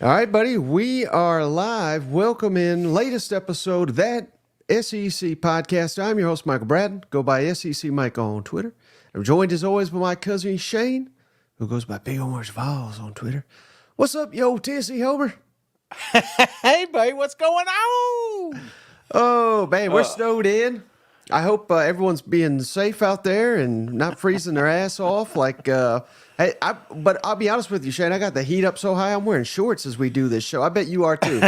All right, buddy, we are live. Welcome in latest episode of that SEC podcast. I'm your host, Michael Bratton. Go by SEC Mike on Twitter. I'm joined as always by my cousin Shane, who goes by Big Orange Vols on Twitter. What's up, yo, Tennessee Homer? Hey, buddy, what's going on? Oh, man, we're snowed in. I hope everyone's being safe out there and not freezing their ass off. But I'll be honest with you, Shane. I got the heat up so high, I'm wearing shorts as we do this show. I bet you are too.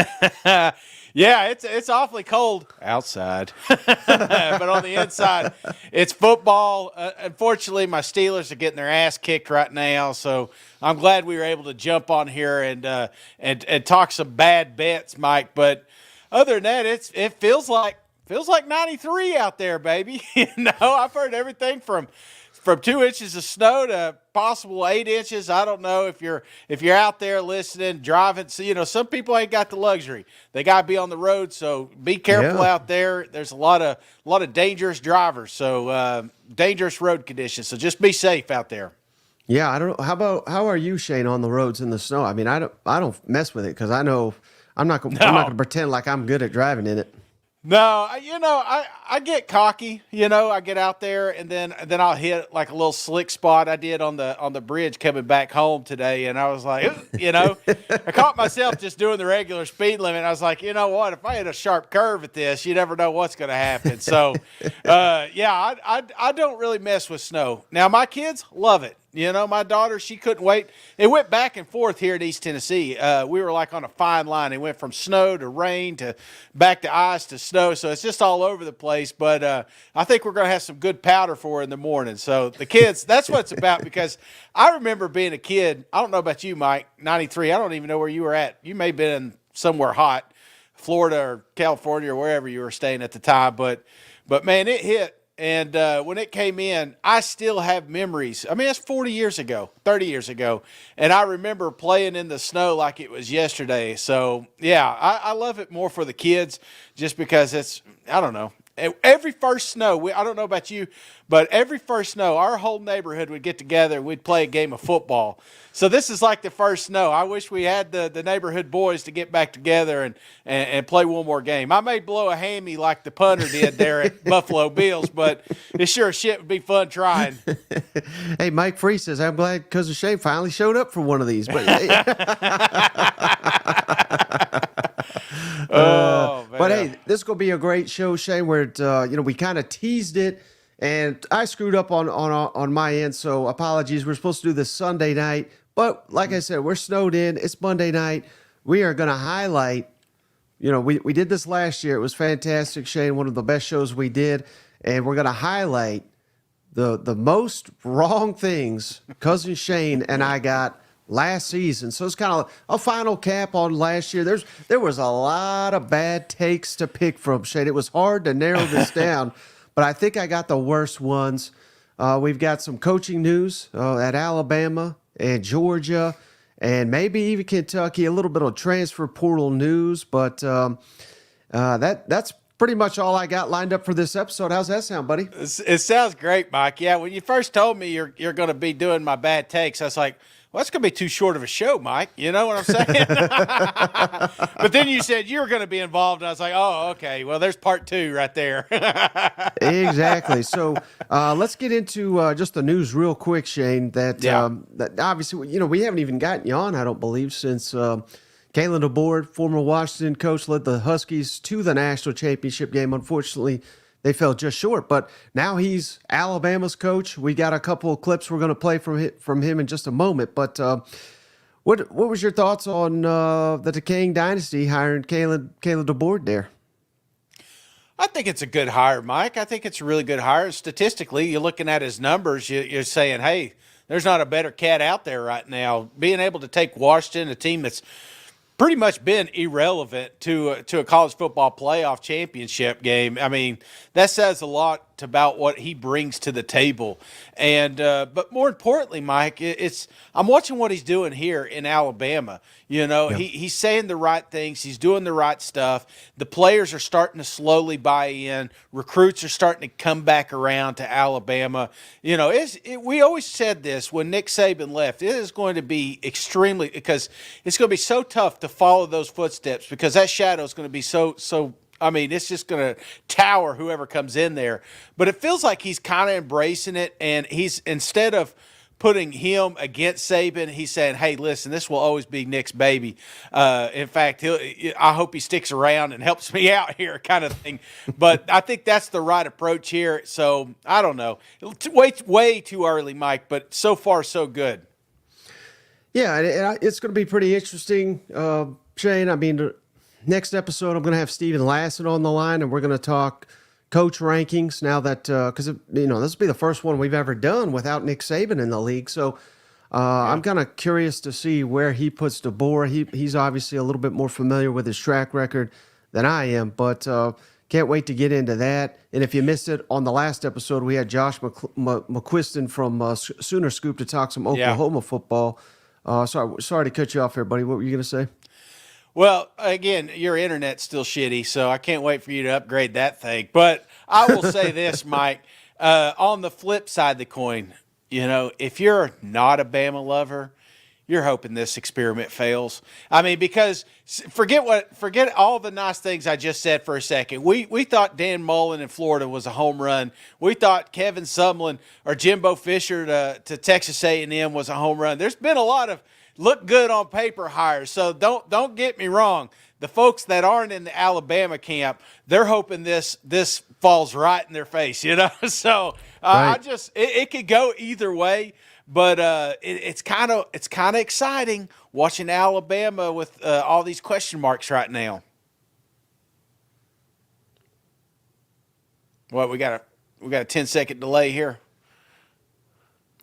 Yeah, it's awfully cold outside, but on the inside, it's football. Unfortunately, my Steelers are getting their ass kicked right now, so I'm glad we were able to jump on here and talk some bad bets, Mike. But other than that, it feels like 93 out there, baby. I've heard everything from 2 inches of snow to possible 8 inches. I don't know if you're out there listening, driving. So, some people ain't got the luxury. They got to be on the road. So be careful out there. There's a lot of dangerous drivers. So dangerous road conditions. So just be safe out there. Yeah, I don't know. How are you, Shane, on the roads in the snow? I mean, I don't mess with it because I know I'm not going to pretend like I'm good at driving in it. No, I get cocky. I get out there and then I'll hit like a little slick spot I did on the bridge coming back home today, and I was like, I caught myself just doing the regular speed limit. I was like, you know what? If I hit a sharp curve at this, you never know what's going to happen. So, I don't really mess with snow. Now my kids love it. My daughter, she couldn't wait. It went back and forth here in East Tennessee. We were like on a fine line. It went from snow to rain to back to ice to snow. So it's just all over the place. But I think we're going to have some good powder for her in the morning. So the kids, that's what it's about, because I remember being a kid. I don't know about you, Mike, 93. I don't even know where you were at. You may have been somewhere hot, Florida or California or wherever you were staying at the time. But man, it hit. And when it came in, I still have memories. I mean, that's 40 years ago, 30 years ago. And I remember playing in the snow like it was yesterday. So, yeah, I love it more for the kids just because it's, I don't know. Every first snow, I don't know about you, but every first snow, our whole neighborhood would get together and we'd play a game of football. So this is like the first snow. I wish we had the neighborhood boys to get back together and play one more game. I may blow a hammy like the punter did there at Buffalo Bills, but it sure as shit would be fun trying. Hey, Mike Free says, I'm glad Cousin Shane finally showed up for one of these. But But hey, this is gonna be a great show, Shane. Where we kind of teased it, and I screwed up on my end, so apologies. We're supposed to do this Sunday night, but like I said, we're snowed in. It's Monday night. We are gonna highlight. We did this last year. It was fantastic, Shane. One of the best shows we did, and we're gonna highlight the most wrong things Cousin Shane and I got last season. So it's kind of a final cap on last year. There was a lot of bad takes to pick from, Shane. It was hard to narrow this down, but I think I got the worst ones. We've got some coaching news at Alabama and Georgia and maybe even Kentucky, a little bit of transfer portal news, but that's pretty much all I got lined up for this episode. How's that sound, buddy? It sounds great, Mike. Yeah, when you first told me you're going to be doing my bad takes, I was like, well, that's going to be too short of a show, Mike. You know what I'm saying? But then you said you were going to be involved, and I was like, oh, okay. Well, there's part 2 right there. Exactly. So let's get into just the news real quick, Shane, that obviously, we haven't even gotten you on, I don't believe, since Kalen DeBoar, former Washington coach, led the Huskies to the national championship game. Unfortunately, they fell just short, but now he's Alabama's coach. We got a couple of clips we're going to play from him in just a moment. But what was your thoughts on the decaying dynasty hiring Kalen DeBoar there? I think it's a good hire, Mike. I think it's a really good hire. Statistically, you're looking at his numbers, you're saying, hey, there's not a better cat out there right now. Being able to take Washington, a team that's pretty much been irrelevant to a college football playoff championship game. I mean, that says a lot pumped about what he brings to the table. And but more importantly, Mike, I'm watching what he's doing here in Alabama. You know, he's saying the right things. He's doing the right stuff. The players are starting to slowly buy in. Recruits are starting to come back around to Alabama. You know, we always said this when Nick Saban left. It is going to be extremely, because it's going to be so tough to follow those footsteps, because that shadow is going to be so. I mean, it's just going to tower whoever comes in there. But it feels like he's kind of embracing it, and he's, instead of putting him against Saban, he's saying, hey, listen, this will always be Nick's baby. In fact, I hope he sticks around and helps me out here, kind of thing. But I think that's the right approach here. So I don't know. Way too early, Mike, but so far so good. Yeah, and it's going to be pretty interesting, Shane. I mean, next episode, I'm going to have Steven Lasson on the line, and we're going to talk coach rankings now that, because, this will be the first one we've ever done without Nick Saban in the league. So I'm kind of curious to see where he puts DeBoar. He's obviously a little bit more familiar with his track record than I am, but can't wait to get into that. And if you missed it, on the last episode, we had Josh McQuiston from Sooner Scoop to talk some Oklahoma football. Sorry to cut you off here, buddy. What were you going to say? Well, again, your internet's still shitty, so I can't wait for you to upgrade that thing. But I will say this, Mike, on the flip side of the coin, if you're not a Bama lover, you're hoping this experiment fails. I mean, because forget all the nice things I just said for a second. We thought Dan Mullen in Florida was a home run. We thought Kevin Sumlin or Jimbo Fisher to Texas A&M was a home run. There's been a lot of look good on paper hires. So don't get me wrong. The folks that aren't in the Alabama camp, they're hoping this falls right in their face, So right. It could go either way, but it's kind of exciting watching Alabama with all these question marks right now. What we got a 10-second delay here.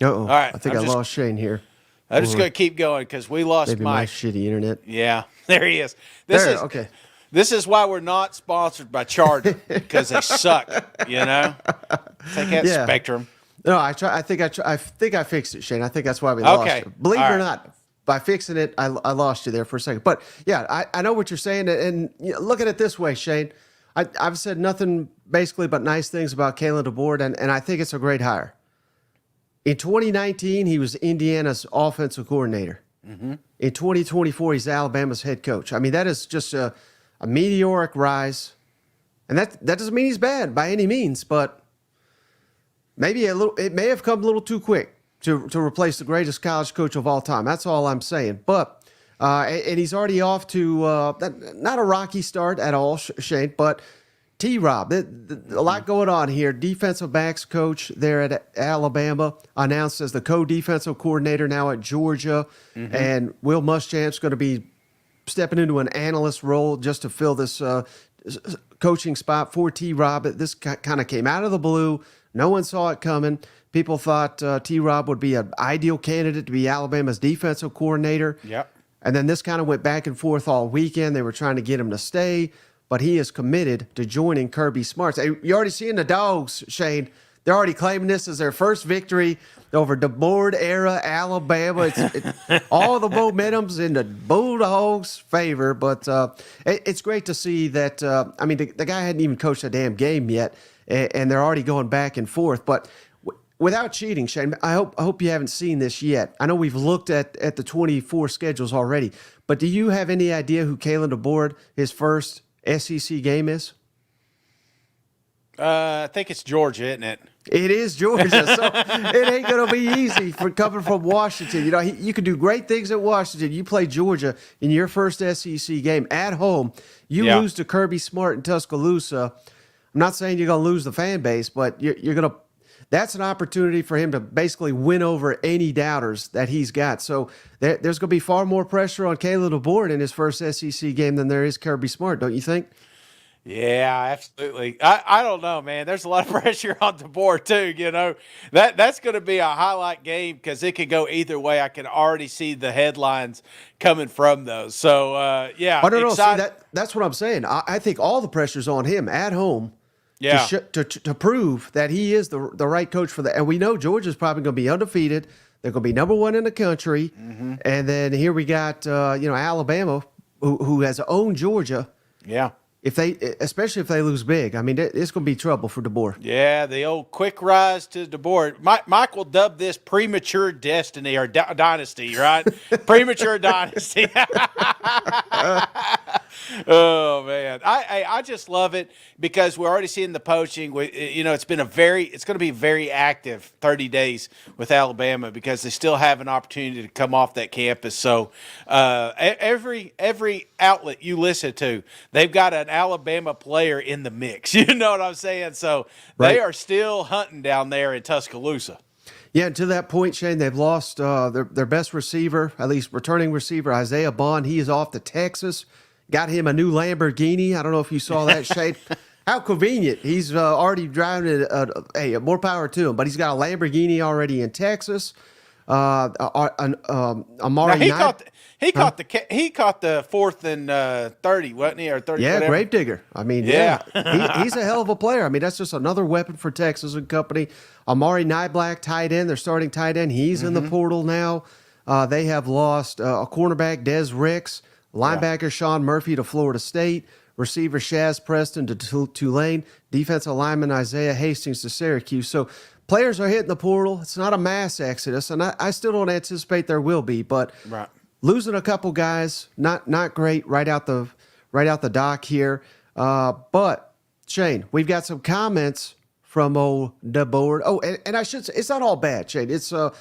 Uh-oh. All right, I think I lost Shane here. I'm just going to keep going because we lost maybe my shitty internet. Yeah, there he is. Okay. This is why we're not sponsored by Charter, because they suck. Take that Spectrum. No, I think I fixed it, Shane. I think that's why we lost you. Believe it or not, by fixing it, I lost you there for a second. But yeah, I know what you're saying, and look at it this way, Shane. I've said nothing basically but nice things about Kalen DeBoar, and I think it's a great hire. In 2019, he was Indiana's offensive coordinator. Mm-hmm. In 2024, he's Alabama's head coach. I mean, that is just a meteoric rise. And that doesn't mean he's bad by any means, but maybe it may have come a little too quick to replace the greatest college coach of all time. That's all I'm saying. But and he's already off to not a rocky start at all, Shane, but T-Rob, a lot going on here. Defensive backs coach there at Alabama, announced as the co-defensive coordinator now at Georgia. Mm-hmm. And Will Muschamp's going to be stepping into an analyst role just to fill this coaching spot for T-Rob. This kind of came out of the blue. No one saw it coming. People thought T-Rob would be an ideal candidate to be Alabama's defensive coordinator. Yep. And then this kind of went back and forth all weekend. They were trying to get him to stay, but he is committed to joining Kirby Smart. You're already seeing the dogs, Shane. They're already claiming this as their first victory over DeBoard era Alabama. All the momentum's in the Bulldogs' favor, but it's great to see that. The guy hadn't even coached a damn game yet, and they're already going back and forth. But without cheating, Shane, I hope you haven't seen this yet. I know we've looked at the 24 schedules already, but do you have any idea who Kalen DeBoar, his first SEC game is? I think it's Georgia, isn't it? It is Georgia, so it ain't going to be easy for coming from Washington. You can do great things at Washington. You play Georgia in your first SEC game at home. You lose to Kirby Smart in Tuscaloosa. I'm not saying you're going to lose the fan base, but you're going to. That's an opportunity for him to basically win over any doubters that he's got. So there's going to be far more pressure on Kalen DeBoar in his first SEC game than there is Kirby Smart, don't you think? Yeah, absolutely. I don't know, man. There's a lot of pressure on DeBoar too. That's going to be a highlight game because it could go either way. I can already see the headlines coming from those. So yeah, I don't know. See, that's what I'm saying. I think all the pressure's on him at home. Yeah. to prove that he is the right coach for that. And we know Georgia's probably going to be undefeated. They're going to be number one in the country. And then here we got, Alabama, who has owned Georgia. Yeah. Especially if they lose big, I mean, it's going to be trouble for DeBoar. Yeah, the old quick rise to DeBoar. Michael dubbed this premature destiny or dynasty, right? Premature dynasty. Oh man, I just love it because we're already seeing the poaching. It's going to be very active 30 days with Alabama because they still have an opportunity to come off that campus. So every outlet you listen to, they've got an Alabama player in the mix. You know what I'm saying? So they are still hunting down there in Tuscaloosa. Yeah, and to that point, Shane, they've lost their best receiver, at least returning receiver, Isaiah Bond. He is off to Texas. Got him a new Lamborghini. I don't know if you saw that, Shane. How convenient. He's already driving it. More power to him. But he's got a Lamborghini already in Texas. Amari he caught the 4th and 30, wasn't he? Or 30, yeah, whatever. Gravedigger. I mean, he's a hell of a player. I mean, that's just another weapon for Texas and company. Amari Nyblack, tight end, their starting tight end. He's in the portal now. They have lost a cornerback, Des Ricks, linebacker Sean Murphy to Florida State, receiver Shaz Preston to Tulane, defensive lineman Isaiah Hastings to Syracuse. So players are hitting the portal. It's not a mass exodus, and I still don't anticipate there will be, but losing a couple guys, not great right out the dock here. But Shane, we've got some comments from old DeBoar. Oh, and I should say it's not all bad, Shane. It's the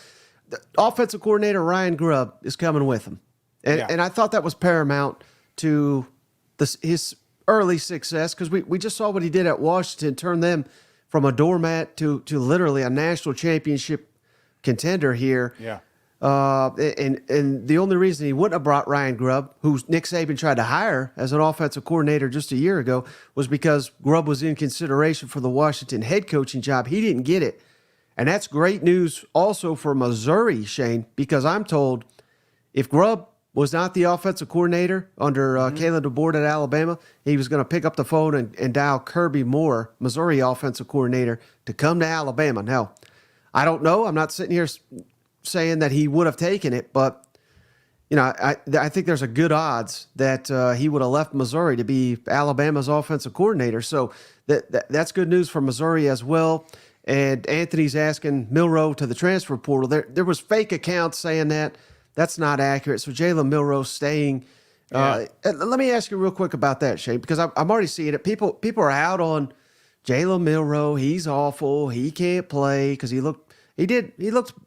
offensive coordinator Ryan Grubb is coming with him, and I thought that was paramount to his early success because we just saw what he did at Washington, turn them from a doormat to literally a national championship contender here. Yeah. And the only reason he wouldn't have brought Ryan Grubb, who Nick Saban tried to hire as an offensive coordinator just a year ago, was because Grubb was in consideration for the Washington head coaching job. He didn't get it. And that's great news also for Missouri, Shane, because I'm told if Grubb was not the offensive coordinator under Kalen DeBoar at Alabama, he was going to pick up the phone and dial Kirby Moore, Missouri offensive coordinator, to come to Alabama. Now, I don't know. I'm not sitting here saying that he would have taken it, but I think there's a good odds that he would have left Missouri to be Alabama's offensive coordinator. So that's good news for Missouri as well. And Anthony's asking Milroe to the transfer portal. There was fake accounts saying that. That's not accurate. So Jalen Milroe staying. Let me ask you real quick about that, Shane, because I'm already seeing it. People are out on Jalen Milroe. He's awful. He can't play because he looked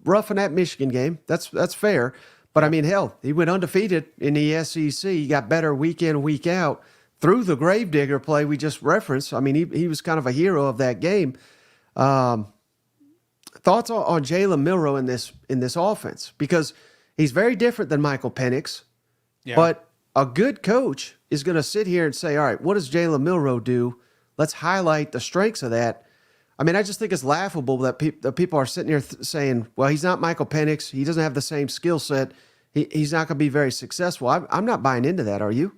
rough in that Michigan game. That's fair. But I mean, hell, he went undefeated in the SEC. He got better week in, week out through the Gravedigger play we just referenced. I mean, he was kind of a hero of that game. Thoughts on Jalen Milroe in this offense, because he's very different than Michael Penix, but a good coach is going to sit here and say, all right, what does Jalen Milroe do? Let's highlight the strengths of that. I mean, I just think it's laughable that people are sitting here saying, well, he's not Michael Penix. He doesn't have the same skill set. He's not going to be very successful. I'm not buying into that. Are you?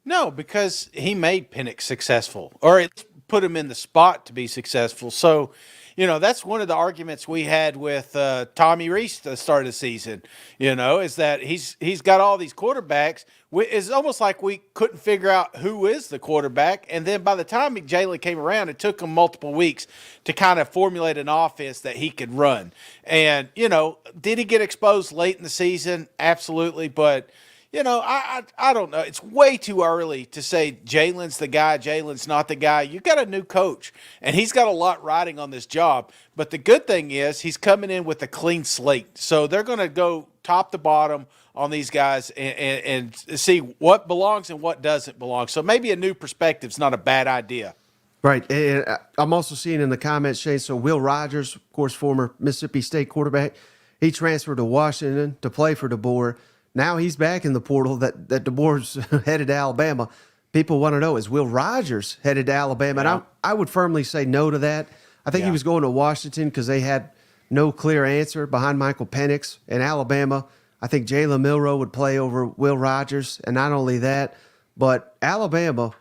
No, because he made Penix successful, or it put him in the spot to be successful. So, that's one of the arguments we had with Tommy Rees at the start of the season, is that he's got all these quarterbacks. It's almost like we couldn't figure out who is the quarterback. And then by the time Jalen came around, it took him multiple weeks to kind of formulate an offense that he could run. And, did he get exposed late in the season? Absolutely. But, I don't know. It's way too early to say Jalen's the guy, Jalen's not the guy. You got a new coach, and he's got a lot riding on this job. But the good thing is he's coming in with a clean slate. So they're going to go top to bottom on these guys and see what belongs and what doesn't belong. So maybe a new perspective is not a bad idea. Right. And I'm also seeing in the comments, Shane, so Will Rogers, of course, former Mississippi State quarterback, he transferred to Washington to play for DeBoar. Now he's back in the portal that DeBoar's headed to Alabama. People want to know, is Will Rogers headed to Alabama? Yeah. And I would firmly say no to that. I think he was going to Washington because they had no clear answer behind Michael Penix. In Alabama, I think Jalen Milroe would play over Will Rogers. And not only that, but Alabama,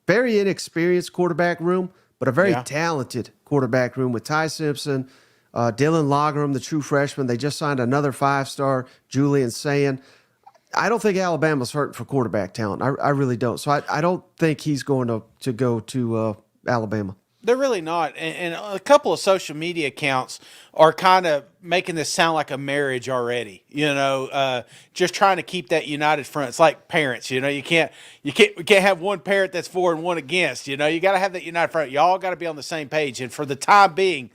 very inexperienced quarterback room, but a very talented quarterback room with Ty Simpson, Dylan Lagram, the true freshman. They just signed another 5-star, Julian Sayin. I don't think Alabama's hurting for quarterback talent. I really don't. So I don't think he's going to go to Alabama. They're really not. And a couple of social media accounts are kind of making this sound like a marriage already, just trying to keep that united front. It's like parents, you can't have one parent that's for and one against, you got to have that united front. Y'all got to be on the same page. And for the time being,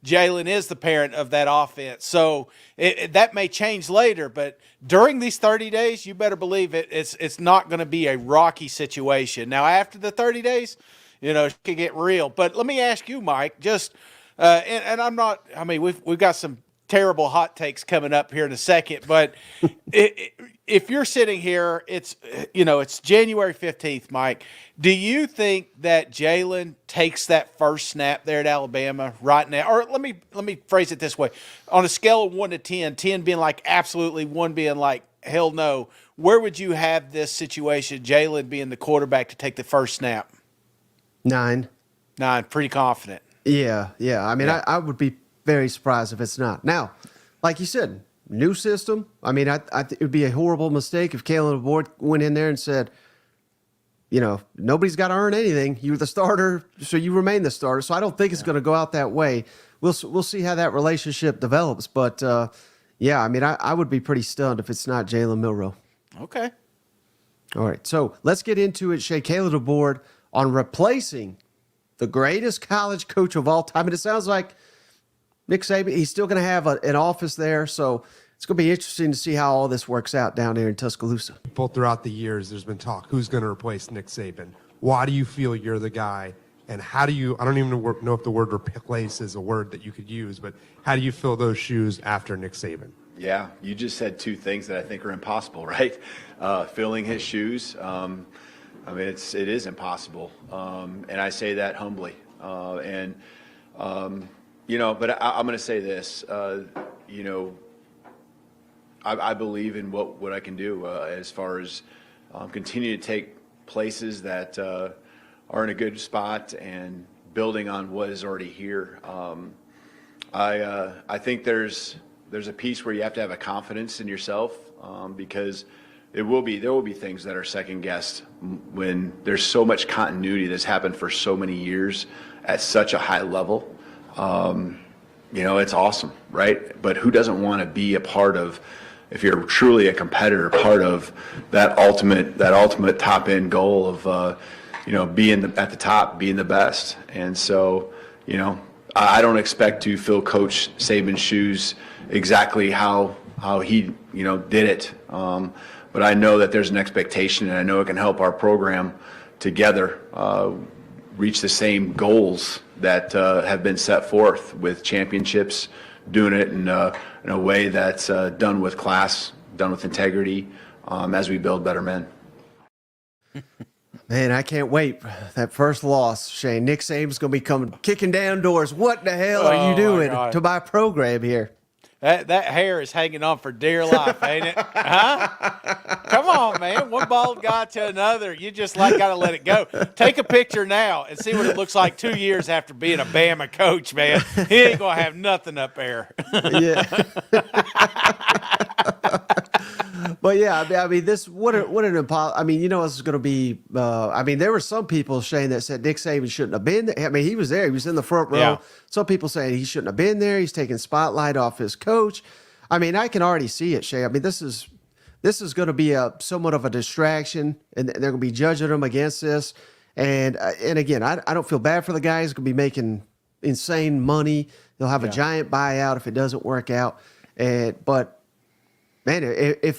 Jalen is the parent of that offense. So that may change later, but during these 30 days, you better believe it's not going to be a rocky situation. Now, after the 30 days, it can get real. But let me ask you, Mike, just and I'm not – I mean, we've got some terrible hot takes coming up here in a second, but if you're sitting here, it's January 15th, Mike. Do you think that Jalen takes that first snap there at Alabama right now? Or let me phrase it this way. On a scale of 1 to 10, 10 being like absolutely, 1 being like hell no, where would you have this situation, Jalen being the quarterback, to take the first snap? 9. Pretty confident. Yeah. I mean, I would be very surprised if it's not. Now, like you said, new system. I mean, it would be a horrible mistake if Kalen DeBoar went in there and said, nobody's got to earn anything. You're the starter, so you remain the starter. So I don't think it's going to go out that way. We'll see how that relationship develops. But, I mean, I would be pretty stunned if it's not Jalen Milroe. Okay. All right, so let's get into it. Kalen DeBoar on replacing the greatest college coach of all time. And it sounds like Nick Saban, he's still going to have an office there. So it's going to be interesting to see how all this works out down there in Tuscaloosa. Both throughout the years, there's been talk. Who's going to replace Nick Saban? Why do you feel you're the guy? And how do you, I don't even know if the word replace is a word that you could use, but how do you fill those shoes after Nick Saban? Yeah, you just said two things that I think are impossible, right? Filling his shoes. I mean, it is impossible, and I say that humbly. But I'm going to say this. I believe in what I can do as far as continue to take places that are in a good spot and building on what is already here. I think there's a piece where you have to have a confidence in yourself because there will be things that are second guessed when there's so much continuity that's happened for so many years at such a high level. It's awesome, right? But who doesn't want to be a part of, if you're truly a competitor, part of that ultimate top end goal of being at the top, being the best. And so, I don't expect to fill Coach Saban's shoes exactly how he did it. But I know that there's an expectation, and I know it can help our program together reach the same goals that have been set forth with championships, doing it in a way that's done with class, done with integrity, as we build better men. Man, I can't wait. That first loss, Shane. Nick Saban's going to be coming, kicking down doors. What the hell are you doing to my program here? That hair is hanging on for dear life, ain't it? Huh? Come on, man. One bald guy to another. You just got to let it go. Take a picture now and see what it looks like 2 years after being a Bama coach, man. He ain't going to have nothing up there. Yeah. But yeah, I mean, this what an impossible. I mean, this is going to be. There were some people, Shane, that said Nick Saban shouldn't have been there. I mean, he was there. He was in the front row. Yeah. Some people saying he shouldn't have been there. He's taking spotlight off his coach. I mean, I can already see it, Shane. I mean, this is going to be somewhat of a distraction, and they're going to be judging him against this. And again, I don't feel bad for the guy. He's going to be making insane money. He'll have a giant buyout if it doesn't work out. But man, if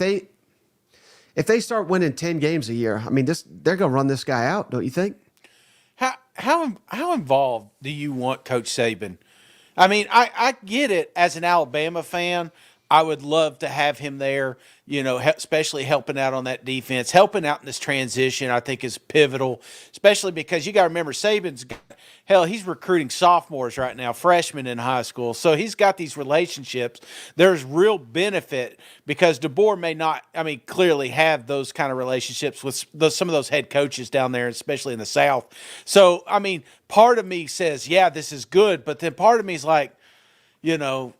they start winning 10 games a year, I mean, they're going to run this guy out, don't you think? How involved do you want Coach Saban? I mean, I get it as an Alabama fan. I would love to have him there, especially helping out on that defense, helping out in this transition, I think is pivotal, especially because you got to remember Saban's Hell, he's recruiting sophomores right now, freshmen in high school. So he's got these relationships. There's real benefit because DeBoar may not, clearly have those kind of relationships with some of those head coaches down there, especially in the South. So, part of me says, yeah, this is good. But then part of me is like,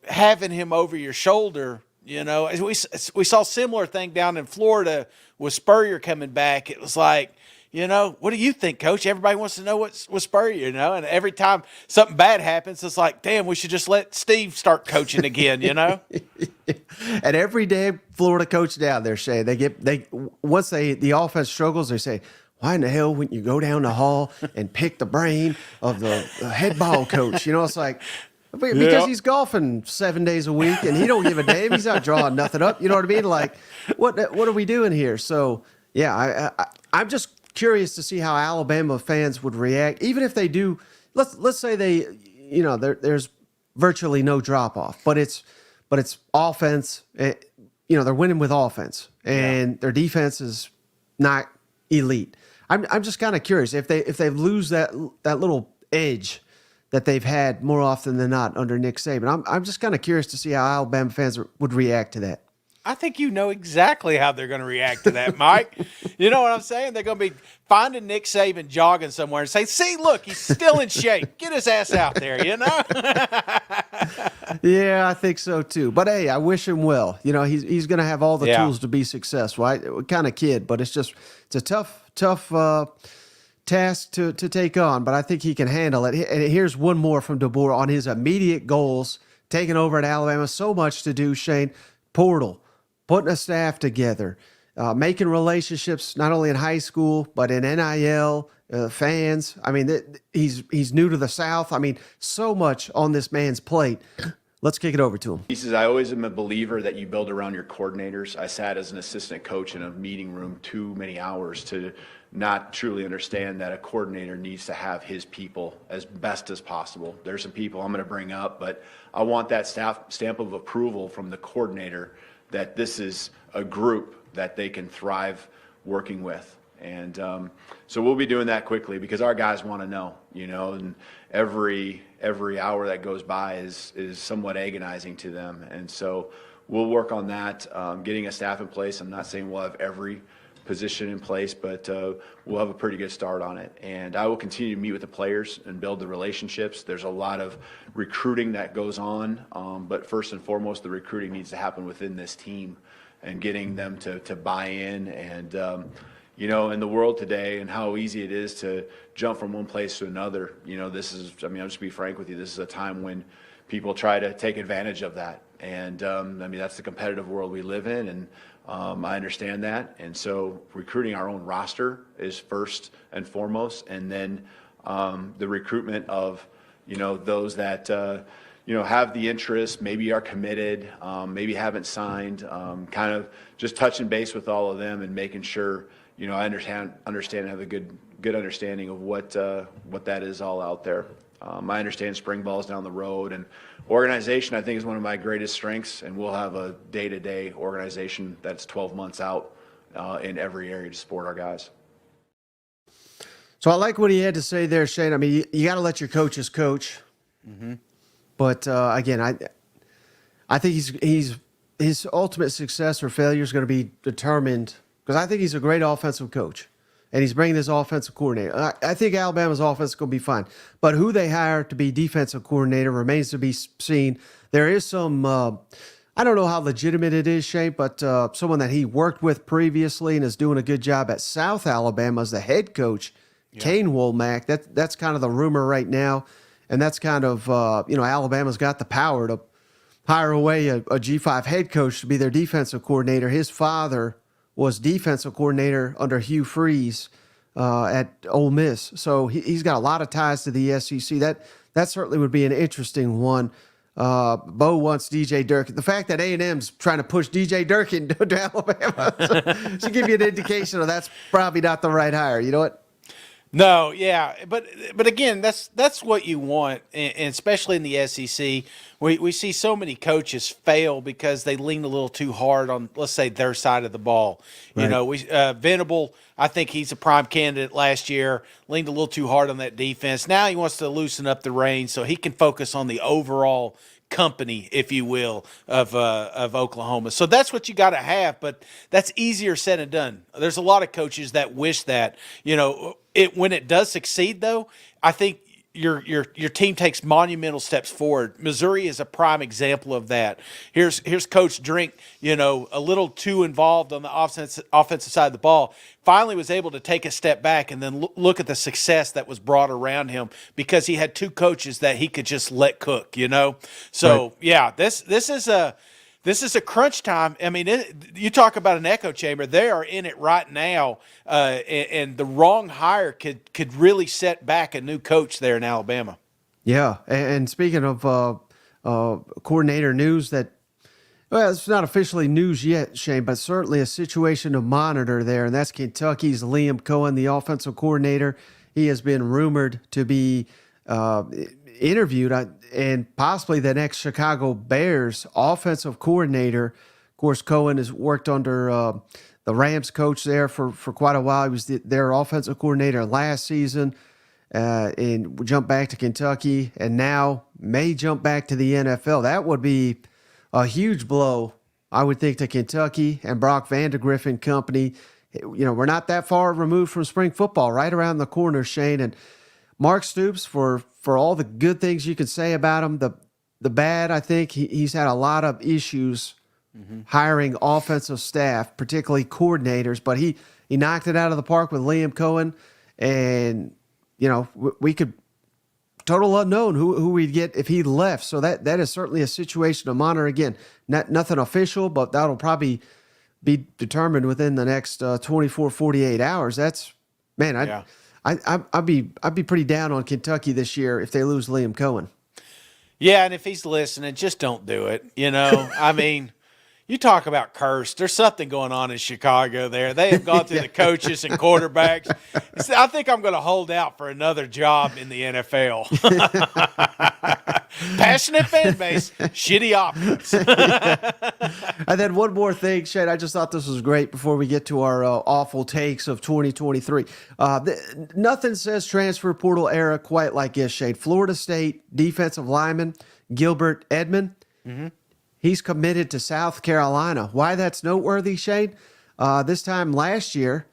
having him over your shoulder, we saw similar thing down in Florida with Spurrier coming back. It was like, what do you think, Coach? Everybody wants to know what's Spurrier, and every time something bad happens, it's like, damn, we should just let Steve start coaching again, And every day, Florida coach down there, Shay, once the offense struggles, they say, why in the hell wouldn't you go down the hall and pick the brain of the head ball coach? It's like, because he's golfing 7 days a week and he don't give a damn. He's not drawing nothing up. You know what I mean? Like, what are we doing here? So, yeah, I'm just curious to see how Alabama fans would react, even if they do. Let's say they, there's virtually no drop off, but it's offense. They're winning with offense, and their defense is not elite. I'm just kind of curious if they lose that little edge that they've had more often than not under Nick Saban. I'm just kind of curious to see how Alabama fans would react to that. I think you know exactly how they're going to react to that, Mike. You know what I'm saying? They're going to be finding Nick Saban jogging somewhere and say, see, look, he's still in shape. Get his ass out there, Yeah, I think so too. But, hey, I wish him well. He's going to have all the tools to be successful. What kind of kid, but it's a tough task to take on, but I think he can handle it. And here's one more from DeBoar on his immediate goals, taking over at Alabama. So much to do, Shane. Portal. Putting a staff together, making relationships not only in high school but in NIL, fans. He's new to the South. So much on this man's plate. Let's kick it over to him. He says, I always am a believer that you build around your coordinators. I sat as an assistant coach in a meeting room too many hours to not truly understand that a coordinator needs to have his people as best as possible. There's some people I'm going to bring up, but I want that stamp of approval from the coordinator that this is a group that they can thrive working with. And so we'll be doing that quickly because our guys want to know, and every hour that goes by is somewhat agonizing to them. And so we'll work on that, getting a staff in place. I'm not saying we'll have every position in place, but we'll have a pretty good start on it. And I will continue to meet with the players and build the relationships. There's a lot of recruiting that goes on, but first and foremost, the recruiting needs to happen within this team and getting them to buy in. And, in the world today and how easy it is to jump from one place to another, this is, I'll just be frank with you, this is a time when people try to take advantage of that. And, that's the competitive world we live in, and I understand that. And so recruiting our own roster is first and foremost, and then the recruitment of, those that, have the interest, maybe are committed, maybe haven't signed, kind of just touching base with all of them and making sure, I understand and have a good understanding of what that is all out there. I understand spring ball's down the road, and organization I think is one of my greatest strengths, and we'll have a day-to-day organization that's 12 months out in every area to support our guys. So I like what he had to say there, Shane. You got to let your coaches coach. Mm-hmm. But again, I think his ultimate success or failure is going to be determined because I think he's a great offensive coach. And he's bringing this offensive coordinator. I think Alabama's offense is going to be fine. But who they hire to be defensive coordinator remains to be seen. There is some, I don't know how legitimate it is, Shane, but someone that he worked with previously and is doing a good job at South Alabama as the head coach, Kane Womack. That's kind of the rumor right now. And that's kind of, Alabama's got the power to hire away a G5 head coach to be their defensive coordinator. His father was defensive coordinator under Hugh Freeze at Ole Miss. So he's got a lot of ties to the SEC. That certainly would be an interesting one. Bo wants DJ Durkin. The fact that A&M's trying to push DJ Durkin to Alabama should give you an indication of that's probably not the right hire. You know what? No, yeah, but again, that's what you want, and especially in the SEC, we see so many coaches fail because they lean a little too hard on, let's say, their side of the ball. You Right. know, Venable, I think he's a prime candidate last year, leaned a little too hard on that defense. Now he wants to loosen up the reins so he can focus on the overall company, if you will, of Oklahoma. So that's what you got to have, but that's easier said than done. There's a lot of coaches that wish that, you know, when it does succeed though, I think your team takes monumental steps forward. Missouri is a prime example of that. Here's Coach Drink, you know, a little too involved on the offensive side of the ball. Finally was able to take a step back and then look at the success that was brought around him because he had two coaches that he could just let cook, you know. So Right. yeah, this is a crunch time. I mean, you talk about an echo chamber. They are in it right now, and the wrong hire could really set back a new coach there in Alabama. Yeah, and speaking of coordinator news, that well, it's not officially news yet, Shane, but certainly a situation to monitor there, and that's Kentucky's Liam Cohen, the offensive coordinator. He has been rumored to be interviewed, and possibly the next Chicago Bears offensive coordinator. Of course, Cohen has worked under the Rams coach there for quite a while. He was their offensive coordinator last season, and jumped back to Kentucky, and now may jump back to the NFL. That would be a huge blow, I would think, to Kentucky and Brock Vandegrift and company. You know, we're not that far removed from spring football, right around the corner, Shane. And Mark Stoops, for all the good things you can say about him, the bad, I think he's had a lot of issues hiring offensive staff, particularly coordinators. But he knocked it out of the park with Liam Cohen, and you know we could total unknown who we'd get if he left. So that is certainly a situation to monitor. Again, nothing official, but that'll probably be determined within the next 24, 48 hours. That's, man, I'd be pretty down on Kentucky this year if they lose Liam Cohen. Yeah, and if he's listening, just don't do it. You know, I mean, you talk about cursed. There's something going on in Chicago there. They have gone through the coaches and quarterbacks. I think I'm going to hold out for another job in the NFL. Passionate fan base, shitty offense. And then one more thing, Shane, I just thought this was great before we get to our awful takes of 2023. Nothing says transfer portal era quite like this, Shane. Florida State defensive lineman Gilbert Edmond. Mm-hmm. He's committed to South Carolina. Why that's noteworthy, Shane? This time last year,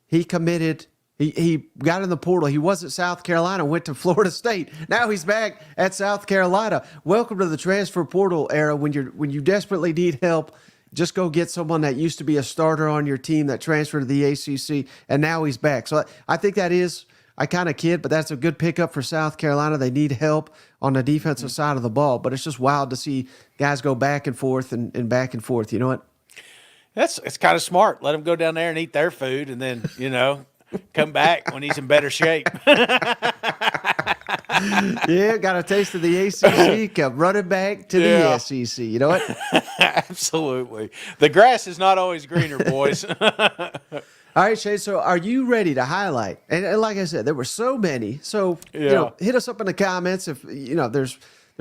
he committed. He got in the portal. He was at South Carolina, went to Florida State. Now he's back at South Carolina. Welcome to the transfer portal era. When you desperately need help, just go get someone that used to be a starter on your team that transferred to the ACC, and now he's back. So I think that is, I kind of kid, but that's a good pickup for South Carolina. They need help on the defensive side of the ball, but it's just wild to see guys go back and forth and back and forth. You know what? It's kind of smart. Let them go down there and eat their food, and then come back when he's in better shape. Yeah, got a taste of the ACC. Come running back to the SEC. You know what? Absolutely. The grass is not always greener, boys. All right, Shane, so are you ready to highlight? And like I said, there were so many. So, hit us up in the comments if, there's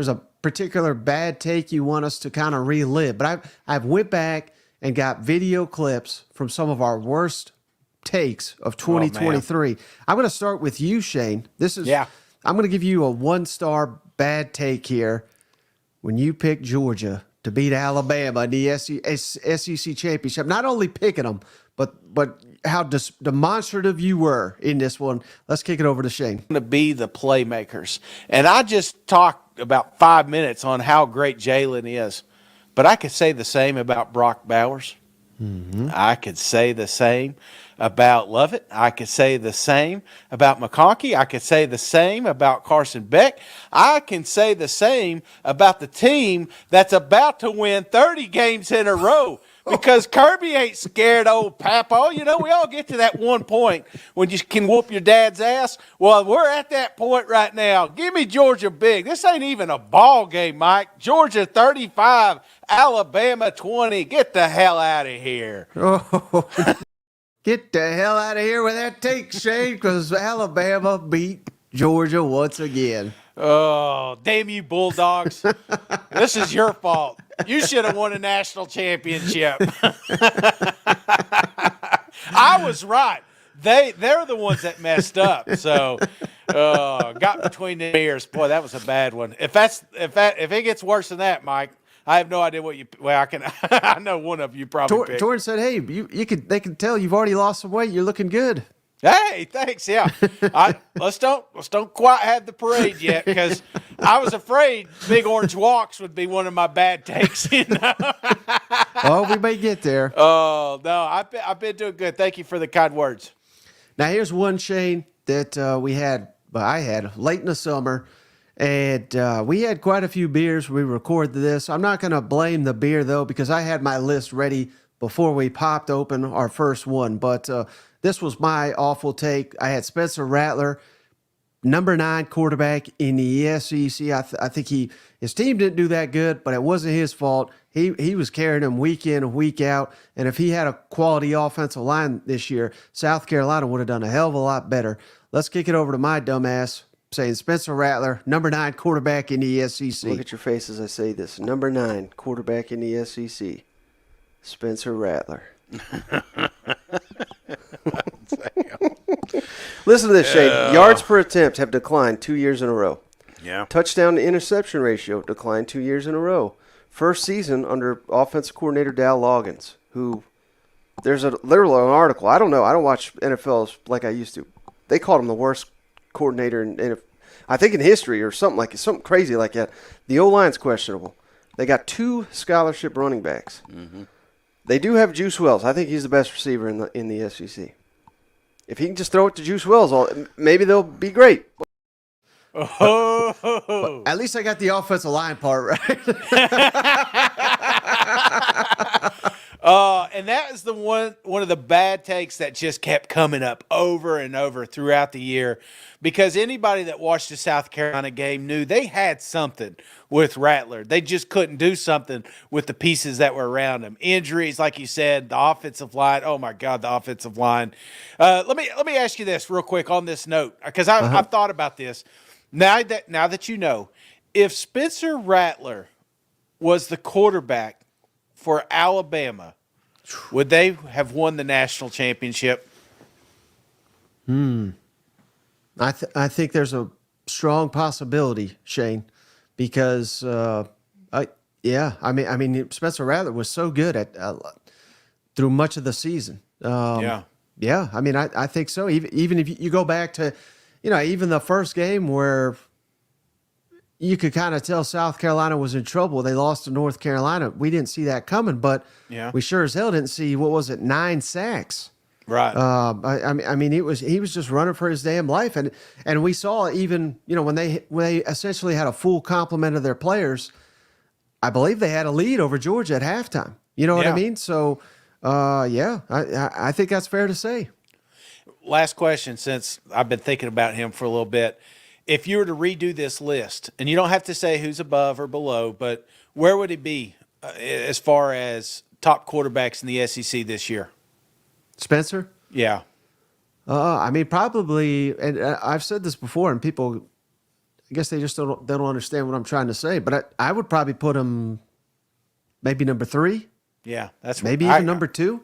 a particular bad take you want us to kind of relive. But I've went back and got video clips from some of our worst takes of 2023. I'm going to start with you, Shane. I'm going to give you a 1-star bad take here when you picked Georgia to beat Alabama in the SEC championship. Not only picking them, but how demonstrative you were in this one. Let's kick it over to Shane. Going to be the playmakers. And I just talked about 5 minutes on how great Jalen is. But I could say the same about Brock Bowers. Mm-hmm. I could say the same about Lovett. I could say the same about McConkey. I could say the same about Carson Beck. I can say the same about the team that's about to win 30 games in a row. Because Kirby ain't scared old Papa. We all get to that one point when you can whoop your dad's ass. Well, we're at that point right now. Give me Georgia big. This ain't even a ball game, Mike. Georgia 35, Alabama 20. Get the hell out of here. Get the hell out of here with that take, Shane, because Alabama beat Georgia once again. Oh, damn you, Bulldogs. This is your fault. You should have won a national championship. I was right. They're the ones that messed up. So got between the ears. Boy, that was a bad one. If it gets worse than that, Mike, I have no idea what you. Well, I can. I know one of you probably picked. Torrin said, "Hey, they can tell you've already lost some weight. You're looking good." Hey, thanks. Yeah, let's don't quite have the parade yet, because I was afraid Big Orange Walks would be one of my bad takes. You know? Oh, we may get there. Oh no, I've been doing good. Thank you for the kind words. Now here's one, Shane, that I had late in the summer, and we had quite a few beers. We recorded this. I'm not going to blame the beer though, because I had my list ready before we popped open our first one, but. This was my awful take. I had Spencer Rattler, number 9 quarterback in the SEC. I think his team didn't do that good, but it wasn't his fault. He was carrying them week in and week out. And if he had a quality offensive line this year, South Carolina would have done a hell of a lot better. Let's kick it over to my dumbass, saying Spencer Rattler, number 9 quarterback in the SEC. Look at your face as I say this. Number 9 quarterback in the SEC, Spencer Rattler. Listen to this, Shane. Yards per attempt have declined 2 years in a row. Yeah. Touchdown to interception ratio declined 2 years in a row. First season under offensive coordinator Dal Loggins, who there's literally an article. I don't know. I don't watch NFL like I used to. They called him the worst coordinator I think in history or something crazy like that. The O-line's questionable. They got 2 scholarship running backs. Mm-hmm. They do have Juice Wells. I think he's the best receiver in the SEC. If he can just throw it to Juice Wells, maybe they'll be great. But at least I got the offensive line part right. And that is the one of the bad takes that just kept coming up over and over throughout the year, because anybody that watched the South Carolina game knew they had something with Rattler. They just couldn't do something with the pieces that were around him. Injuries, like you said, the offensive line. Oh my God, the offensive line. Let me ask you this real quick on this note, because I've thought about this. Now that you know, if Spencer Rattler was the quarterback for Alabama, would they have won the national championship? I think there's a strong possibility, Shane, because Spencer Rattler was so good at through much of the season. I think so. Even if you go back to, even the first game where you could kind of tell South Carolina was in trouble. They lost to North Carolina. We didn't see that coming, but we sure as hell didn't see, 9 sacks. Right. He was just running for his damn life. And we saw even, when they essentially had a full complement of their players, I believe they had a lead over Georgia at halftime. You know what I mean? So, I think that's fair to say. Last question, since I've been thinking about him for a little bit. If you were to redo this list, and you don't have to say who's above or below, but where would he be as far as top quarterbacks in the SEC this year? Spencer? Yeah. Probably, and I've said this before, and people, I guess they just don't understand what I'm trying to say, but I would probably put him maybe number 3. Yeah, that's maybe even number 2.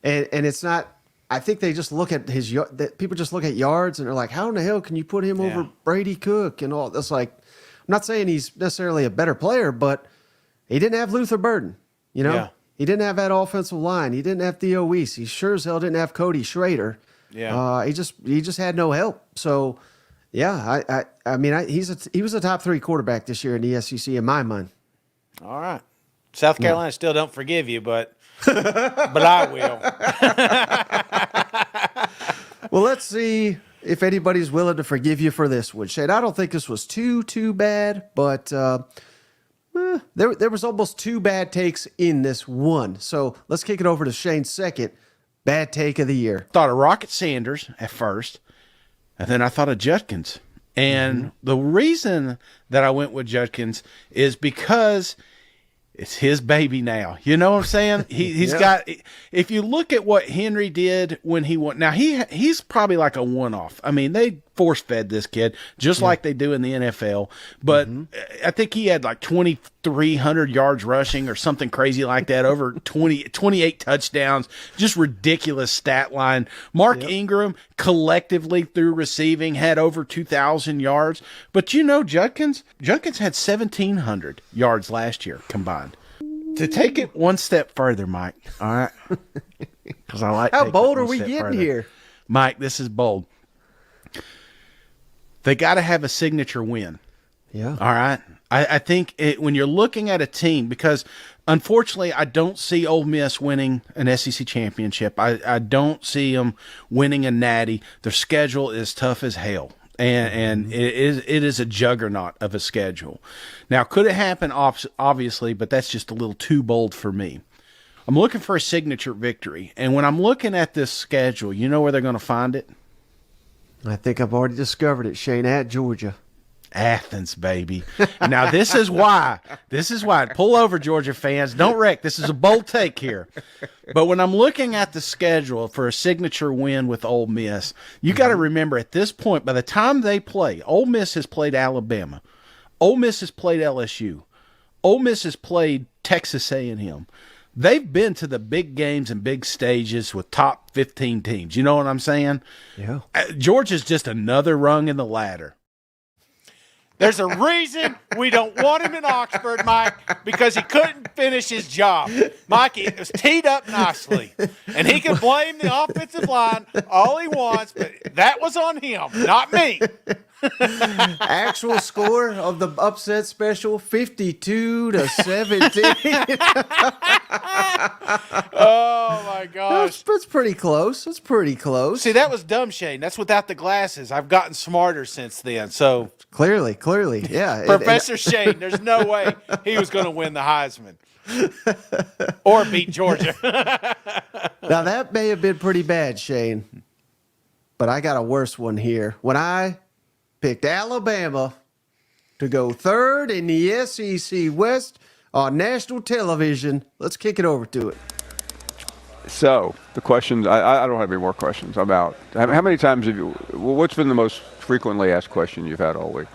And it's not. I think they just look at people just look at yards and they're like, how in the hell can you put him over Brady Cook and all that's like, I'm not saying he's necessarily a better player, but he didn't have Luther Burden, He didn't have that offensive line. He didn't have Theo Weiss. He sure as hell didn't have Cody Schrader. Yeah. He just had no help. So he was a top 3 quarterback this year in the SEC in my mind. All right. South Carolina still don't forgive you, but I will. Well, let's see if anybody's willing to forgive you for this one, Shane. I don't think this was too bad, but there was almost 2 bad takes in this one. So let's kick it over to Shane's second bad take of the year. Thought of Rocket Sanders at first, and then I thought of Judkins. And the reason that I went with Judkins is because It's his baby now. You know what I'm saying? He's got. If you look at what Henry did when he went, now he's probably like a one-off. I mean, they force-fed this kid just like they do in the NFL. But I think he had like 2,300 yards rushing or something crazy like that, over 28 touchdowns, just ridiculous stat line. Mark Ingram collectively through receiving had over 2,000 yards. But you know, Judkins had 1,700 yards last year combined. To take it one step further, Mike, all right? Because I like How bold are we getting here? Mike, this is bold. They got to have a signature win. Yeah. All right. I think when you're looking at a team, because unfortunately I don't see Ole Miss winning an SEC championship. I don't see them winning a natty. Their schedule is tough as hell. And it is a juggernaut of a schedule. Now, could it happen? Obviously, but that's just a little too bold for me. I'm looking for a signature victory. And when I'm looking at this schedule, you know where they're going to find it? I think I've already discovered it, Shane, at Georgia. Athens, baby. Now, this is why. Pull over, Georgia fans. Don't wreck. This is a bold take here. But when I'm looking at the schedule for a signature win with Ole Miss, you got to remember at this point, by the time they play, Ole Miss has played Alabama. Ole Miss has played LSU. Ole Miss has played Texas A&M. They've been to the big games and big stages with top 15 teams. You know what I'm saying? Yeah. Georgia's just another rung in the ladder. There's a reason we don't want him in Oxford, Mike, because he couldn't finish his job. Mike, it was teed up nicely, and he can blame the offensive line all he wants, but that was on him, not me. Actual score of the upset special, 52-17. Oh, my gosh. That's pretty close. That's pretty close. See, that was dumb, Shane. That's without the glasses. I've gotten smarter since then, so... Clearly, yeah. Professor Shane, there's no way he was going to win the Heisman or beat Georgia. Now, that may have been pretty bad, Shane, but I got a worse one here. When I picked Alabama to go third in the SEC West on national television, let's kick it over to it. So the questions, I don't have any more questions about how many times have you, what's been the most frequently asked question you've had all week?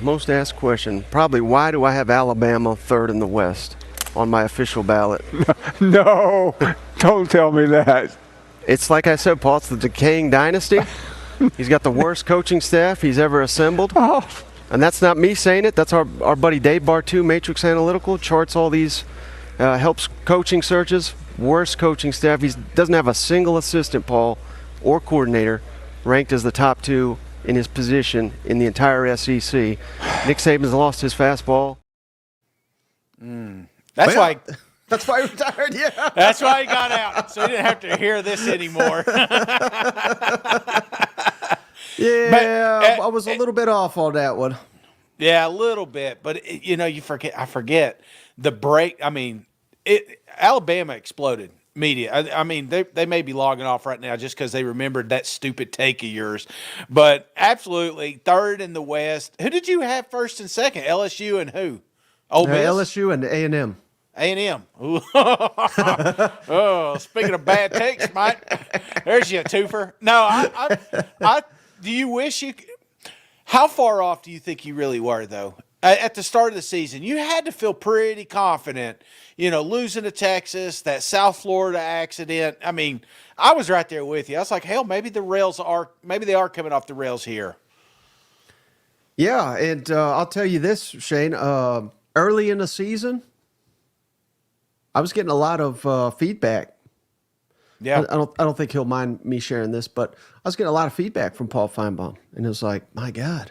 Most asked question, probably, why do I have Alabama third in the West on my official ballot? No, don't tell me that. It's like I said, Paul, it's the decaying dynasty. He's got the worst coaching staff he's ever assembled. Oh. And that's not me saying it. That's our buddy Dave Bartu, Matrix Analytical, charts all these, helps coaching searches. Worst coaching staff. He doesn't have a single assistant, Paul, or coordinator ranked as the top two in his position in the entire SEC. Nick Saban's lost his fastball. That's why he retired, yeah. That's why he got out, so he didn't have to hear this anymore. Yeah, I was a little bit off on that one. Yeah, a little bit, but I forget the break. I mean, Alabama exploded media. I mean, they may be logging off right now just because they remembered that stupid take of yours. But absolutely, third in the West. Who did you have first and second? LSU and who? Ole Miss? LSU and A&M. A&M. Oh, speaking of bad takes, Mike, there's you a twofer. No, I do you wish you – how far off do you think you really were, though? At the start of the season, you had to feel pretty confident, losing to Texas, that South Florida accident. I mean, I was right there with you. I was like, hell, maybe they are coming off the rails here. Yeah, and I'll tell you this, Shane. Early in the season, I was getting a lot of feedback. Yeah, I don't think he'll mind me sharing this, but I was getting a lot of feedback from Paul Feinbaum, and it was like, my God,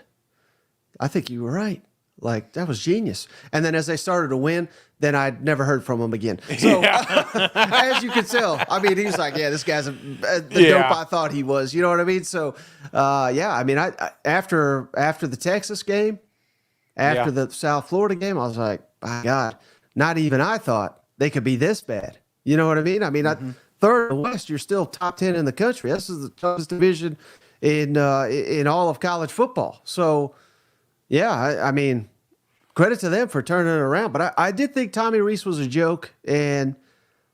I think you were right. Like, that was genius. And then as they started to win, then I'd never heard from him again. So, as you can tell, I mean, he's like, yeah, this guy's the dope I thought he was. You know what I mean? So, I mean, I after the Texas game, after the South Florida game, I was like, my God, not even I thought they could be this bad. You know what I mean? I mean, third in the West, you're still top 10 in the country. This is the toughest division in all of college football. So, yeah, I mean, credit to them for turning it around. But I did think Tommy Reese was a joke, and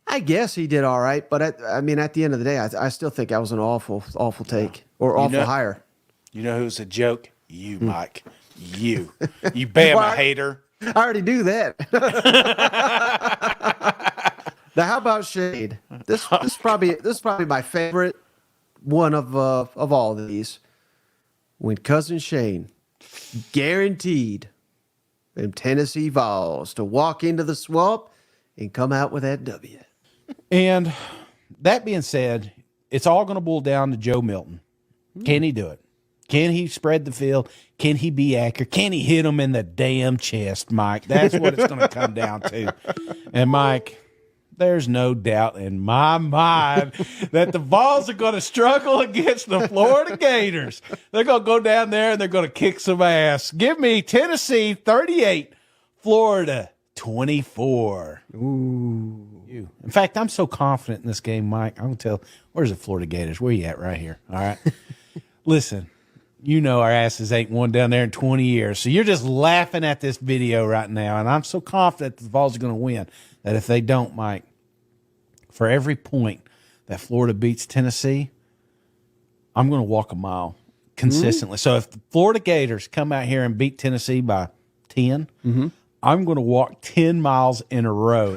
I guess he did all right. But at the end of the day, I still think that was an awful take or awful hire. You know who's a joke? You, Mike. You Bama hater. I already do that. Now, how about Shade? This is probably my favorite one of all of these. When Cousin Shane guaranteed them Tennessee Vols to walk into the swamp and come out with that W. And that being said, it's all going to boil down to Joe Milton. Can he do it? Can he spread the field? Can he be accurate? Can he hit him in the damn chest, Mike? That's what it's going to come down to. And, Mike, there's no doubt in my mind that the Vols are going to struggle against the Florida Gators. They're going to go down there and they're going to kick some ass. Give me Tennessee 38, Florida 24. Ooh. In fact, I'm so confident in this game, Mike. I'm going to tell, where's the Florida Gators? Where you at right here? All right. Listen, you know our asses ain't won down there in 20 years. So you're just laughing at this video right now. And I'm so confident the Vols are going to win that if they don't, Mike, for every point that Florida beats Tennessee, I'm going to walk a mile consistently. So if the Florida Gators come out here and beat Tennessee by 10, I'm going to walk 10 miles in a row.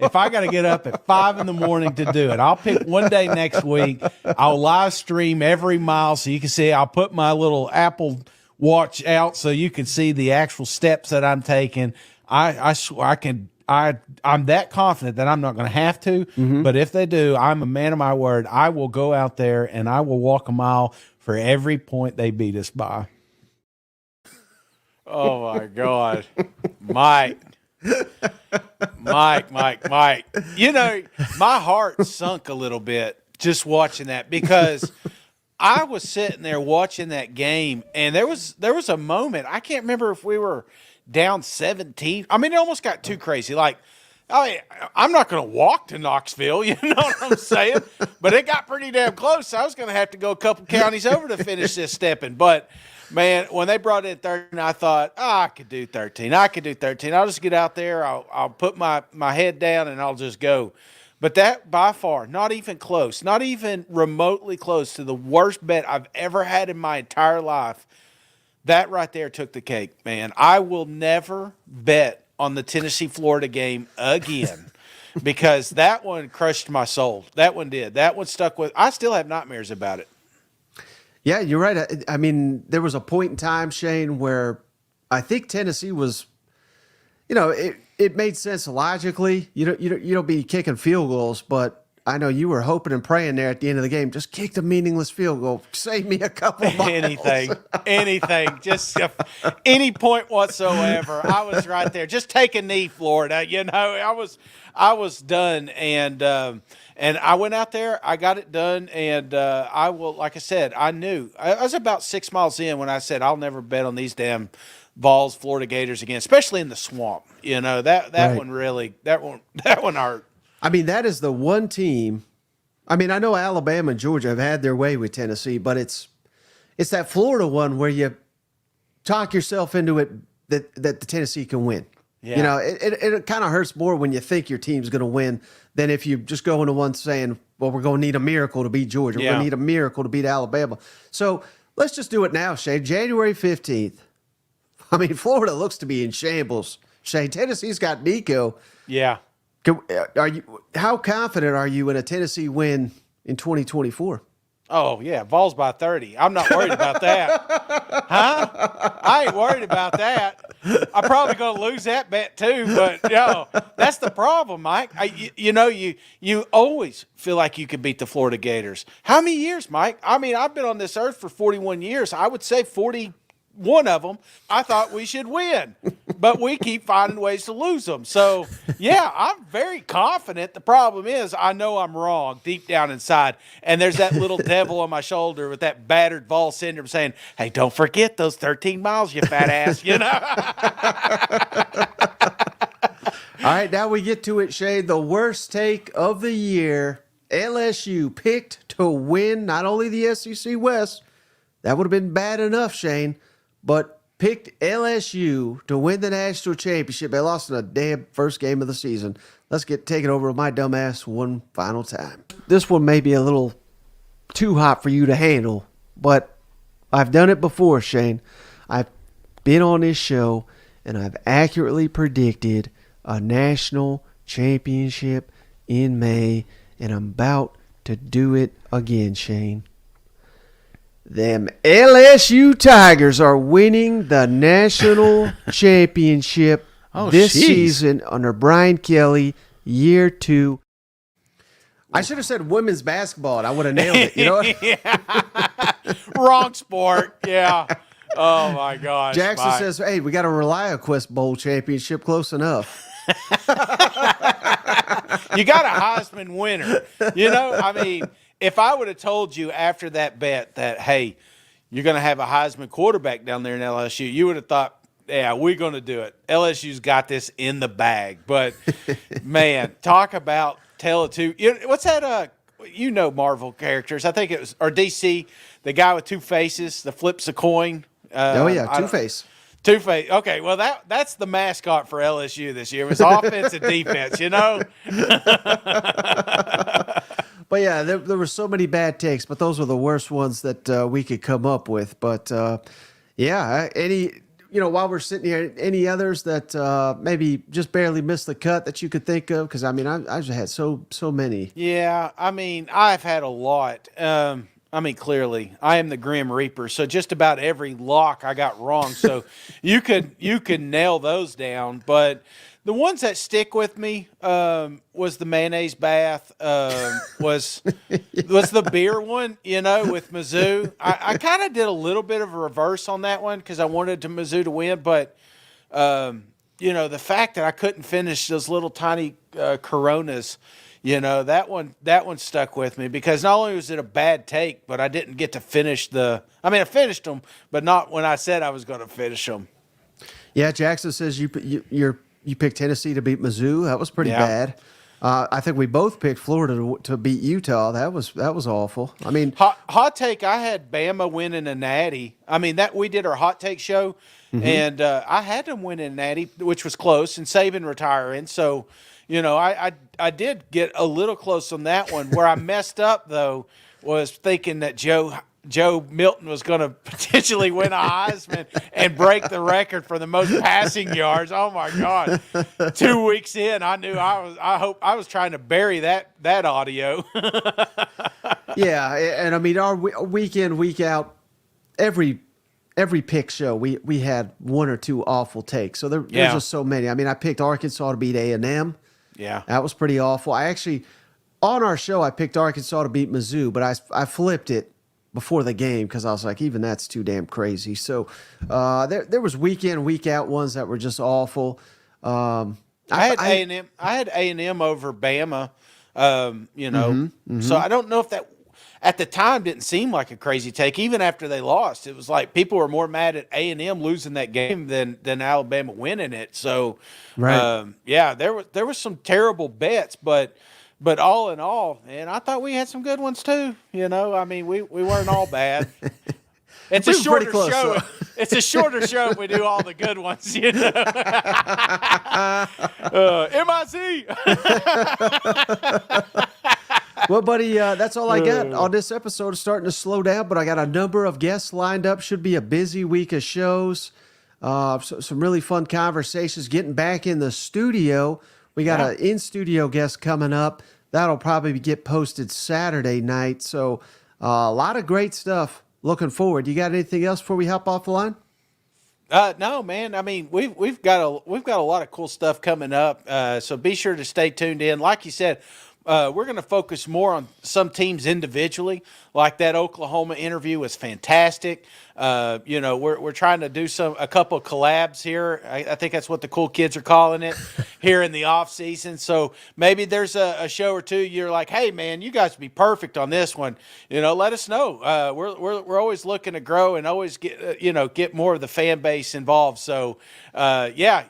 If I got to get up at 5 in the morning to do it, I'll pick one day next week. I'll live stream every mile so you can see. I'll put my little Apple Watch out so you can see the actual steps that I'm taking. I swear I'm that confident that I'm not going to have to. But if they do, I'm a man of my word. I will go out there and I will walk a mile for every point they beat us by. Oh, my God. Mike. You know, my heart sunk a little bit just watching that because I was sitting there watching that game, and there was a moment. I can't remember if we were down 17. I mean, it almost got too crazy. Like, I'm not going to walk to Knoxville, you know what I'm saying? But it got pretty damn close. I was going to have to go a couple counties over to finish this stepping. But, man, when they brought in 13, I thought, I could do 13. I'll just get out there. I'll put my head down, and I'll just go. But that, by far, not even close, not even remotely close to the worst bet I've ever had in my entire life. That right there took the cake, man. I will never bet on the Tennessee-Florida game again because that one crushed my soul. That one did. That one stuck with – I still have nightmares about it. Yeah, you're right. I mean, there was a point in time, Shane, where I think Tennessee was, it made sense logically. You don't be kicking field goals, but I know you were hoping and praying there at the end of the game. Just kick the meaningless field goal. Save me a couple miles. Anything. Just any point whatsoever. I was right there. Just take a knee, Florida. I was done, and I went out there. I got it done, and like I said, I knew. I was about 6 miles in when I said I'll never bet on these damn Vols, Florida Gators again, especially in the swamp. That Right. one really that one hurt. I mean, that is the one team. I mean, I know Alabama and Georgia have had their way with Tennessee, but it's that Florida one where you talk yourself into it that the Tennessee can win. Yeah. It kind of hurts more when you think your team's going to win than if you just go into one saying, well, we're going to need a miracle to beat Georgia. We're going to need a miracle to beat Alabama. So let's just do it now, Shane. January 15th. I mean, Florida looks to be in shambles. Shane, Tennessee's got Nico. Yeah. How confident are you in a Tennessee win in 2024? Oh, yeah, Vols by 30. I'm not worried about that. Huh? I ain't worried about that. I'm probably going to lose that bet too, but, that's the problem, Mike. You always feel like you could beat the Florida Gators. How many years, Mike? I mean, I've been on this earth for 41 years. I would say 41 of them, I thought we should win, but we keep finding ways to lose them. So, yeah, I'm very confident. The problem is I know I'm wrong deep down inside, and there's that little devil on my shoulder with that battered Vol syndrome saying, hey, don't forget those 13 miles, you fat ass, All right, now we get to it, Shane. The worst take of the year. LSU picked to win not only the SEC West, that would have been bad enough, Shane, but picked LSU to win the national championship. They lost in a damn first game of the season. Let's take it over with my dumbass one final time. This one may be a little too hot for you to handle, but I've done it before, Shane. I've been on this show, and I've accurately predicted a national championship in May, and I'm about to do it again, Shane. Them LSU Tigers are winning the national championship this season under Brian Kelly, year 2. I should have said women's basketball, and I would have nailed it. You know what? Wrong sport. Yeah. Oh my gosh. Jackson says, "Hey, we got a ReliaQuest Bowl championship close enough." You got a Heisman winner. You know, I mean, if I would have told you after that bet that, hey, you're going to have a Heisman quarterback down there in LSU, you would have thought, yeah, we're going to do it. LSU's got this in the bag. But, man, talk about tell it to. What's that? You know Marvel characters. I think it was, or DC, the guy with two faces that flips a coin. Oh, yeah, Two-Face. Two-Face. Okay, well, that's the mascot for LSU this year. It was offense and defense, you know? But, yeah, there were so many bad takes, but those were the worst ones that we could come up with. But, yeah, while we're sitting here, any others that maybe just barely missed the cut that you could think of? Because, I mean, I've had so many. Yeah, I mean, I've had a lot. I mean, clearly, I am the Grim Reaper, so just about every lock I got wrong. So you could nail those down. But the ones that stick with me was the mayonnaise bath, was the beer one, with Mizzou. I kind of did a little bit of a reverse on that one because I wanted Mizzou to win. But, the fact that I couldn't finish those little tiny Coronas, that one stuck with me because not only was it a bad take, but I didn't get to finish I finished them, but not when I said I was going to finish them. Yeah, Jackson says you picked Tennessee to beat Mizzou. That was pretty bad. I think we both picked Florida to beat Utah. That was awful. I mean, hot take. I had Bama winning a Natty. I mean that we did our hot take show, and I had them winning a Natty, which was close, and Saban retiring. So, I did get a little close on that one. Where I messed up though was thinking that Joe Milton was going to potentially win a Heisman and break the record for the most passing yards. Oh my God! 2 weeks in, I knew I was trying to bury that audio. Yeah, and I mean our week in, week out, every pick show we had one or two awful takes. So there's just so many. I mean, I picked Arkansas to beat A&M. Yeah, that was pretty awful. I actually on our show I picked Arkansas to beat Mizzou, but I flipped it before the game because I was like, even that's too damn crazy. So there was week in, week out ones that were just awful. I had A&M. I had A&M over Bama. So I don't know if that at the time didn't seem like a crazy take. Even after they lost, it was like people were more mad at A&M losing that game than Alabama winning it. So right. There was some terrible bets, but all in all, and I thought we had some good ones too. I mean, we weren't all bad. It's a shorter close, show. so. It's a shorter show if we do all the good ones, MIC. Well, buddy, that's all I got on this episode. It's starting to slow down, but I got a number of guests lined up. Should be a busy week of shows. Some really fun conversations. Getting back in the studio. We got an in-studio guest coming up. That'll probably get posted Saturday night. So a lot of great stuff. Looking forward. You got anything else before we hop off the line? No, man. I mean, we've got a lot of cool stuff coming up. So be sure to stay tuned in. Like you said, we're going to focus more on some teams individually. Like that Oklahoma interview was fantastic. We're trying to do a couple of collabs here. I think that's what the cool kids are calling it here in the off season. So maybe there's a show or two you're like, hey man, you guys would be perfect on this one. Let us know. We're always looking to grow and always get more of the fan base involved. So you are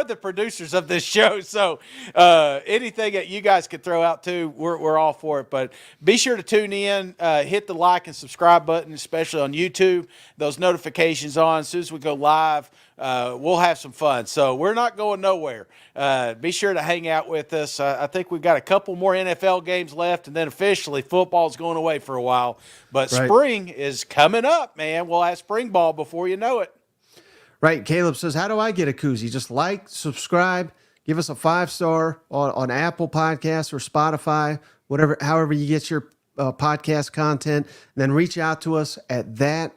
the producers of this show. So anything that you guys could throw out too, we're all for it. But be sure to tune in, hit the like and subscribe button, especially on YouTube. Those notifications on. As soon as we go live, we'll have some fun. So we're not going nowhere. Be sure to hang out with us. I think we've got a couple more NFL games left, and then officially football's going away for a while. But Right. spring is coming up, man. We'll have spring ball before you know it. Right. Caleb says, how do I get a koozie? Just like, subscribe, give us a 5-star on Apple Podcasts or Spotify, however you get your podcast content. And then reach out to us at that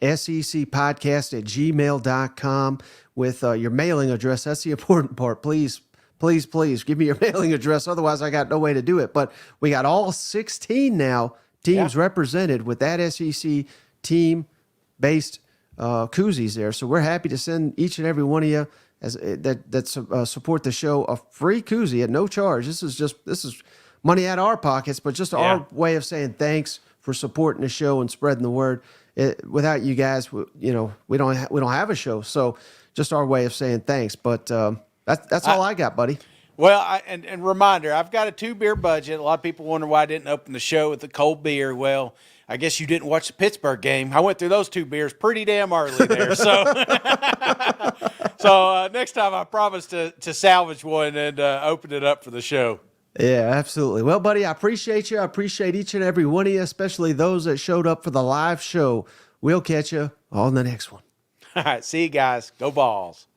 secpodcast@gmail.com with your mailing address. That's the important part. Please give me your mailing address. Otherwise, I got no way to do it. But we got all 16 now teams represented with that SEC team-based koozies there. So we're happy to send each and every one of you that support the show a free koozie at no charge. This is money out of our pockets, but just our way of saying thanks for supporting the show and spreading the word. Without you guys, we don't have a show. So just our way of saying thanks. But that's all I got, buddy. Well, and reminder, I've got a 2-beer budget. A lot of people wonder why I didn't open the show with a cold beer. Well, I guess you didn't watch the Pittsburgh game. I went through those 2 beers pretty damn early there. So, next time I promise to salvage one and open it up for the show. Yeah, absolutely. Well, buddy, I appreciate you. I appreciate each and every one of you, especially those that showed up for the live show. We'll catch you on the next one. All right, see you guys. Go Balls.